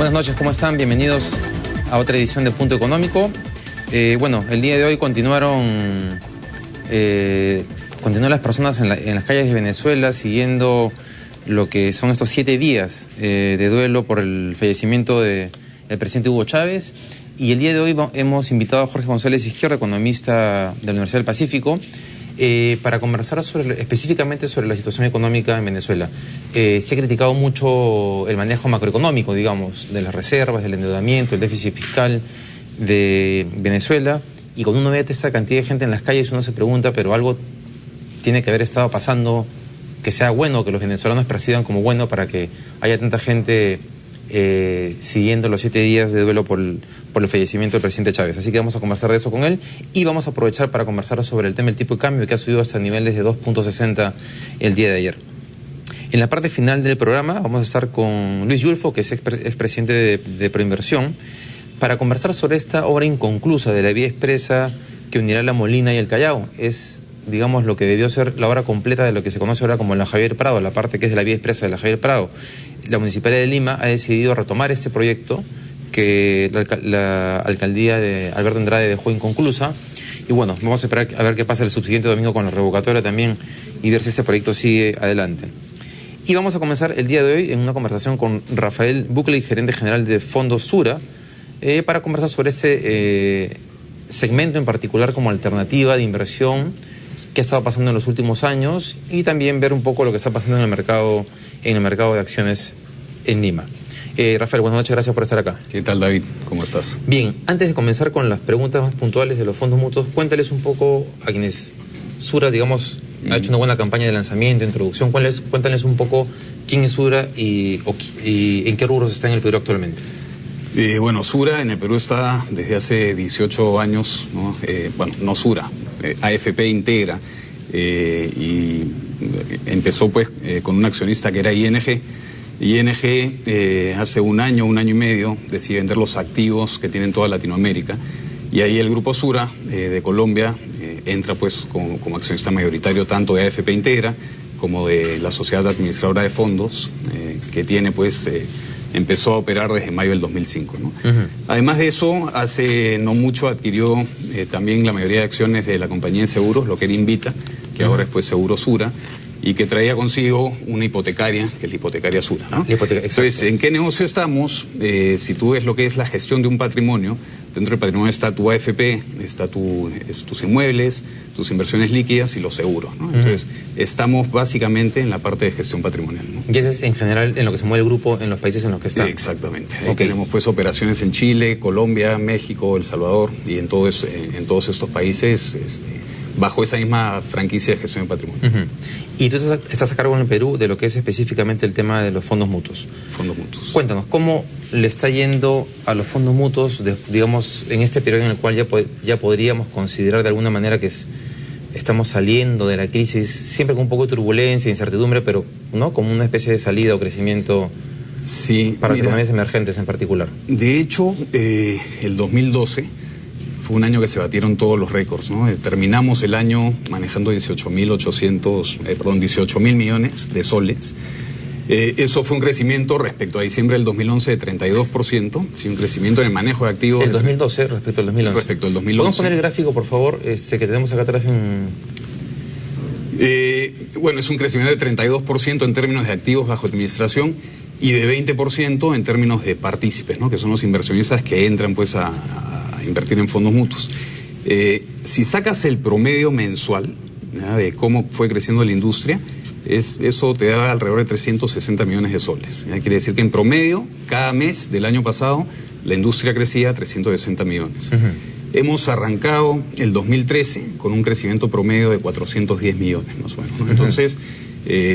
Buenas noches, ¿cómo están? Bienvenidos a otra edición de Punto Económico. Bueno, el día de hoy continúan las personas en las calles de Venezuela siguiendo lo que son estos 7 días de duelo por el fallecimiento del presidente Hugo Chávez. Y el día de hoy hemos invitado a Jorge González Izquierdo, economista de la Universidad del Pacífico, para conversar específicamente sobre la situación económica en Venezuela. Se ha criticado mucho el manejo macroeconómico, digamos, de las reservas, del endeudamiento, el déficit fiscal de Venezuela. Y cuando uno ve esta cantidad de gente en las calles, uno se pregunta, pero algo tiene que haber estado pasando que sea bueno, que los venezolanos perciban como bueno para que haya tanta gente siguiendo los 7 días de duelo por el fallecimiento del presidente Chávez. Así que vamos a conversar de eso con él y vamos a aprovechar para conversar sobre el tema del tipo de cambio, que ha subido hasta niveles de 2.60 el día de ayer. En la parte final del programa vamos a estar con Luis Yulfo, que es expresidente de Proinversión, para conversar sobre esta obra inconclusa de la vía expresa que unirá La Molina y el Callao. Es, digamos, lo que debió ser la obra completa de lo que se conoce ahora como la Javier Prado, la parte que es de la vía expresa de la Javier Prado. La Municipalidad de Lima ha decidido retomar este proyecto que la alcaldía de Alberto Andrade dejó inconclusa. Y bueno, vamos a esperar a ver qué pasa el subsiguiente domingo con la revocatoria también y ver si este proyecto sigue adelante. Y vamos a comenzar el día de hoy en una conversación con Rafael Buckley, gerente general de Fondos Sura, para conversar sobre este segmento en particular como alternativa de inversión que ha estado pasando en los últimos años y también ver un poco lo que está pasando en el mercado de acciones en Lima. Rafael, buenas noches, gracias por estar acá. ¿Qué tal, David? ¿Cómo estás? Bien, antes de comenzar con las preguntas más puntuales de los fondos mutuos, cuéntales un poco a quienes Sura, digamos, ha hecho una buena campaña de lanzamiento, introducción. Cuéntales un poco quién es Sura y en qué rubros está en el Perú actualmente. Bueno, Sura en el Perú está desde hace 18 años, ¿no? No Sura, AFP Integra, y empezó pues con un accionista que era ING. ING hace un año y medio decide vender los activos que tiene toda Latinoamérica y ahí el Grupo Sura de Colombia entra pues como accionista mayoritario tanto de AFP Integra como de la Sociedad Administradora de Fondos que tiene pues empezó a operar desde mayo del 2005, ¿no? Uh-huh. Además de eso, hace no mucho adquirió también la mayoría de acciones de la compañía de seguros, lo que era Invita, que ahora es pues Seguro Sura, y que traía consigo una hipotecaria, que es la hipotecaria Sura, ¿no? Entonces, ¿en qué negocio estamos? Si tú ves lo que es la gestión de un patrimonio, dentro del patrimonio está tu AFP, está tus inmuebles, tus inversiones líquidas y los seguros, ¿no? Entonces, estamos básicamente en la parte de gestión patrimonial, ¿no? Y ese es en general en lo que se mueve el grupo en los países en los que está. Exactamente. Ahí tenemos pues operaciones en Chile, Colombia, México, El Salvador y en todos estos países bajo esa misma franquicia de gestión de patrimonio. Uh-huh. Y tú estás a cargo en el Perú de lo que es específicamente el tema de los fondos mutuos. Fondos mutuos. Cuéntanos, ¿cómo le está yendo a los fondos mutuos, digamos, en este periodo en el cual ya podríamos considerar de alguna manera que estamos saliendo de la crisis, siempre con un poco de turbulencia, incertidumbre, pero ¿no? Como una especie de salida o crecimiento para las economías emergentes en particular? De hecho, el 2012... fue un año que se batieron todos los récords, ¿no? Terminamos el año manejando 18.000 millones de soles. Eso fue un crecimiento respecto a diciembre del 2011 de 32%, sí, un crecimiento en el manejo de activos. El 2012 respecto al 2011. Respecto al 2011. ¿Podemos poner el gráfico, por favor, que tenemos acá atrás bueno, es un crecimiento de 32% en términos de activos bajo administración y de 20% en términos de partícipes, ¿no? Que son los inversionistas que entran pues a invertir en fondos mutuos. Si sacas el promedio mensual, ¿ya?, de cómo fue creciendo la industria, eso te da alrededor de 360 millones de soles. ¿Ya? Quiere decir que en promedio, cada mes del año pasado, la industria crecía 360 millones. Uh-huh. Hemos arrancado el 2013 con un crecimiento promedio de 410 millones, más o menos, ¿no? Uh-huh. Entonces,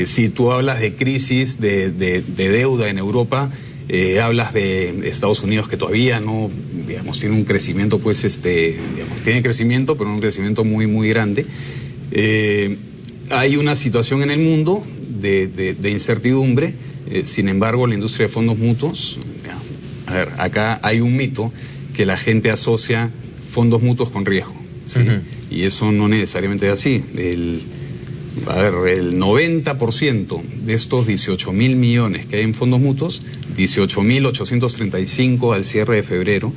si tú hablas de crisis de deuda en Europa, hablas de Estados Unidos que todavía no, digamos, tiene un crecimiento, pues, tiene crecimiento, pero un crecimiento muy, muy grande. Hay una situación en el mundo de incertidumbre, sin embargo, la industria de fondos mutuos, a ver, acá hay un mito que la gente asocia fondos mutuos con riesgo, ¿sí? Uh-huh. Y eso no necesariamente es así. El 90% de estos 18.000 millones que hay en fondos mutuos 18.835 al cierre de febrero.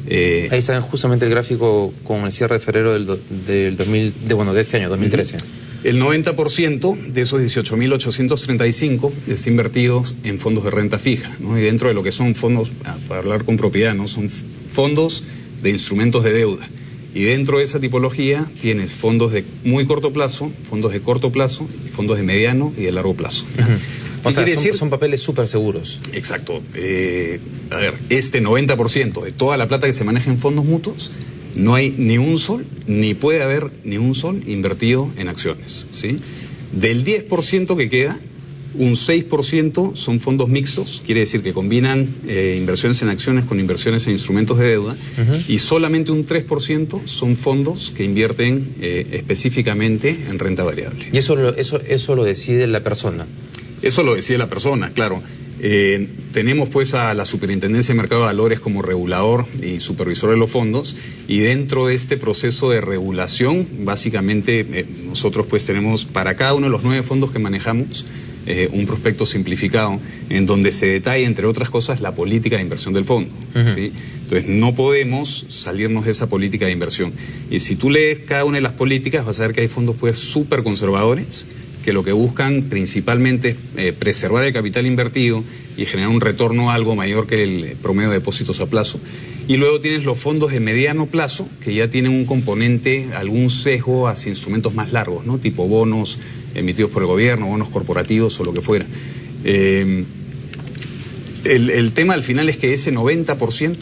Ahí está justamente el gráfico con el cierre de febrero de este año, 2013. El 90% de esos 18.835 está invertido en fondos de renta fija, ¿no? Y dentro de lo que son fondos, para hablar con propiedad, ¿no? Son fondos de instrumentos de deuda. Y dentro de esa tipología tienes fondos de muy corto plazo, fondos de corto plazo, fondos de mediano y de largo plazo. O sea, son papeles súper seguros. Exacto. A ver, este 90% de toda la plata que se maneja en fondos mutuos, no hay ni un sol, ni puede haber ni un sol invertido en acciones, ¿sí? Del 10% que queda, un 6% son fondos mixtos, quiere decir que combinan inversiones en acciones con inversiones en instrumentos de deuda, y solamente un 3% son fondos que invierten específicamente en renta variable. ¿Y eso lo decide la persona? Eso lo decide la persona, claro. Tenemos pues a la Superintendencia de Mercado de Valores como regulador y supervisor de los fondos, y dentro de este proceso de regulación, básicamente nosotros pues tenemos para cada uno de los 9 fondos que manejamos un prospecto simplificado en donde se detalla, entre otras cosas, la política de inversión del fondo, ¿sí? Entonces no podemos salirnos de esa política de inversión. Y si tú lees cada una de las políticas, vas a ver que hay fondos pues súper conservadores, que lo que buscan principalmente es preservar el capital invertido y generar un retorno algo mayor que el promedio de depósitos a plazo. Y luego tienes los fondos de mediano plazo, que ya tienen un componente, algún sesgo hacia instrumentos más largos, ¿no? Tipo bonos emitidos por el gobierno, bonos corporativos o lo que fuera. El tema al final es que ese 90%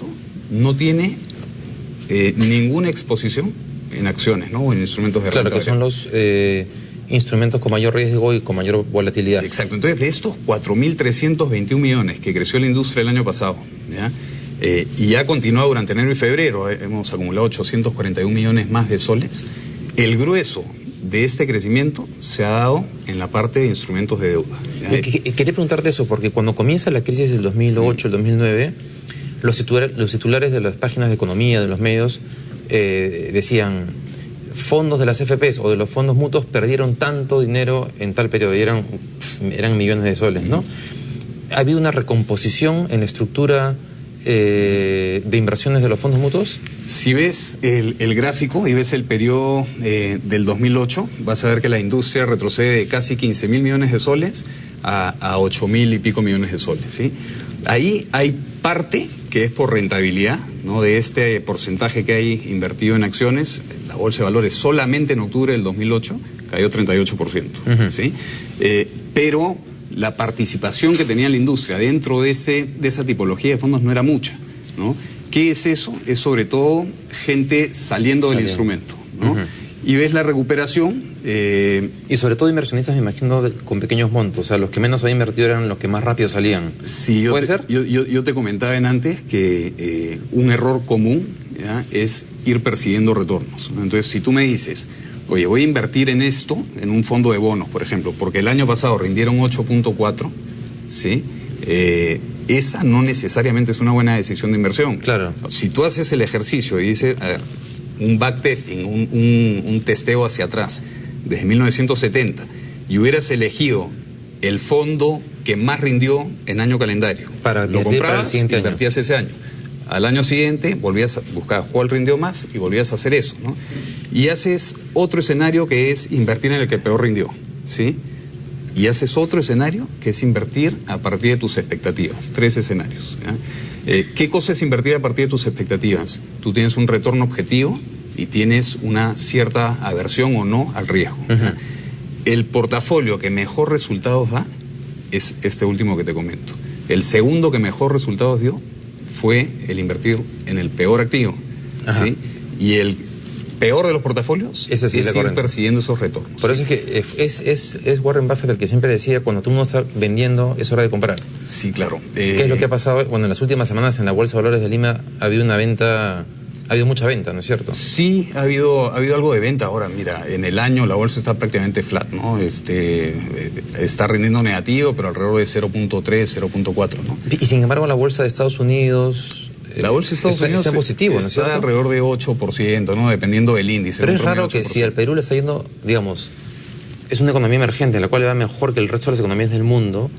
no tiene ninguna exposición en acciones, ¿no? O en instrumentos de renta. Claro, que son los instrumentos con mayor riesgo y con mayor volatilidad. Exacto. Entonces, de estos 4.321 millones que creció la industria el año pasado, ¿ya? Y ya continúa durante enero y febrero, hemos acumulado 841 millones más de soles. El grueso de este crecimiento se ha dado en la parte de instrumentos de deuda. Quería preguntarte eso, porque cuando comienza la crisis del 2008, el 2009, los titulares de las páginas de economía, de los medios, decían: fondos de las FPs o de los fondos mutuos perdieron tanto dinero en tal periodo, y eran millones de soles, ¿no? ¿Ha habido una recomposición en la estructura de inversiones de los fondos mutuos? Si ves el gráfico y ves el periodo del 2008, vas a ver que la industria retrocede de casi 15.000 millones de soles a 8.000 y pico millones de soles, ¿sí? Ahí hay parte que es por rentabilidad, ¿no? De este porcentaje que hay invertido en acciones, la bolsa de valores solamente en octubre del 2008 cayó 38%, ¿sí? Pero la participación que tenía la industria dentro de esa tipología de fondos no era mucha, ¿no? ¿Qué es eso? Es sobre todo gente saliendo del instrumento, ¿no? Y ves la recuperación. Y sobre todo inversionistas, me imagino, con pequeños montos. O sea, los que menos habían invertido eran los que más rápido salían. Sí, ¿Puede ser? Yo te comentaba antes que un error común, ¿ya?, es ir persiguiendo retornos, ¿no? Entonces, si tú me dices: oye, voy a invertir en esto, en un fondo de bonos, por ejemplo, porque el año pasado rindieron 8.4, ¿sí? Esa no necesariamente es una buena decisión de inversión. Claro. Si tú haces el ejercicio y dices, a ver, un backtesting, un testeo hacia atrás, desde 1970, y hubieras elegido el fondo que más rindió en año calendario, para lo comprabas, para el siguiente año. Invertías ese año. Al año siguiente volvías a buscar cuál rindió más y volvías a hacer eso, ¿no? Y haces otro escenario que es invertir en el que peor rindió, ¿sí? Y haces otro escenario que es invertir a partir de tus expectativas. 3 escenarios, ¿ya? ¿Qué cosa es invertir a partir de tus expectativas? Tú tienes un retorno objetivo y tienes una cierta aversión o no al riesgo. El portafolio que mejor resultados da es este último que te comento. El segundo que mejor resultados dio fue el invertir en el peor activo, ¿sí? Y el peor de los portafolios es ir persiguiendo esos retornos. Por eso es que es Warren Buffett el que siempre decía: cuando tú no estás vendiendo, es hora de comprar. Sí, claro. ¿Qué es lo que ha pasado? Bueno, en las últimas semanas en la Bolsa de Valores de Lima ha habido mucha venta, ¿no es cierto? Sí, ha habido algo de venta. Ahora, mira, en el año la bolsa está prácticamente flat, ¿no? Está rindiendo negativo, pero alrededor de 0.3, 0.4, ¿no? Y sin embargo, la bolsa de Estados Unidos... La bolsa de Estados Unidos está positivo, ¿no es cierto? Está alrededor de 8%, ¿no? Dependiendo del índice. Pero es raro que si al Perú le está yendo, digamos, es una economía emergente, la cual le va mejor que el resto de las economías del mundo,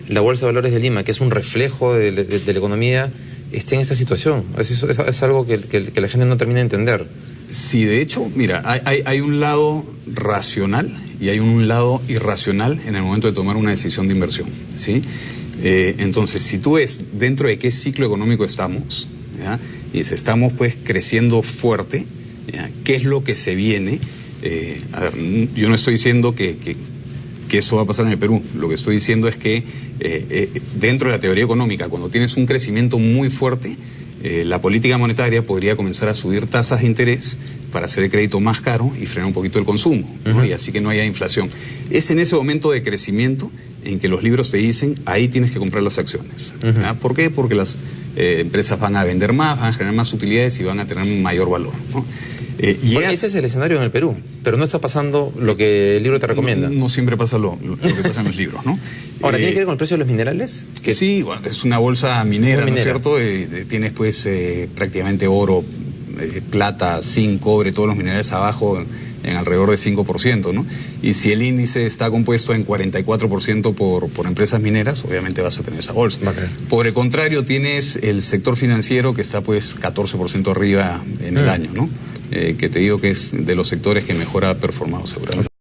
la Bolsa de Valores de Lima, que es un reflejo de la economía, esté en esta situación? Es algo que la gente no termina de entender. Sí, de hecho, mira, hay un lado racional y hay un lado irracional en el momento de tomar una decisión de inversión, ¿sí? Entonces, si tú ves dentro de qué ciclo económico estamos, ¿ya? Y dices, estamos pues creciendo fuerte, ¿ya? ¿Qué es lo que se viene? A ver, yo no estoy diciendo que esto va a pasar en el Perú. Lo que estoy diciendo es que dentro de la teoría económica, cuando tienes un crecimiento muy fuerte, la política monetaria podría comenzar a subir tasas de interés para hacer el crédito más caro y frenar un poquito el consumo, ¿no? Y así que no haya inflación. Es en ese momento de crecimiento en que los libros te dicen, ahí tienes que comprar las acciones. ¿Por qué? Porque las empresas van a vender más, van a generar más utilidades y van a tener un mayor valor, ¿no? Ese es el escenario en el Perú, pero no está pasando lo que el libro te recomienda. No siempre pasa lo que pasa en los libros, ¿no? Ahora, ¿tiene que ver con el precio de los minerales? Sí, bueno, es una bolsa minera, ¿no es cierto? Tienes pues prácticamente oro, plata, zinc, cobre, todos los minerales abajo en alrededor de 5%, ¿no? Y si el índice está compuesto en 44% por empresas mineras, obviamente vas a tener esa bolsa. Okay. Por el contrario, tienes el sector financiero que está pues 14% arriba en el año, ¿no? Que te digo que es de los sectores que mejor ha performado seguramente.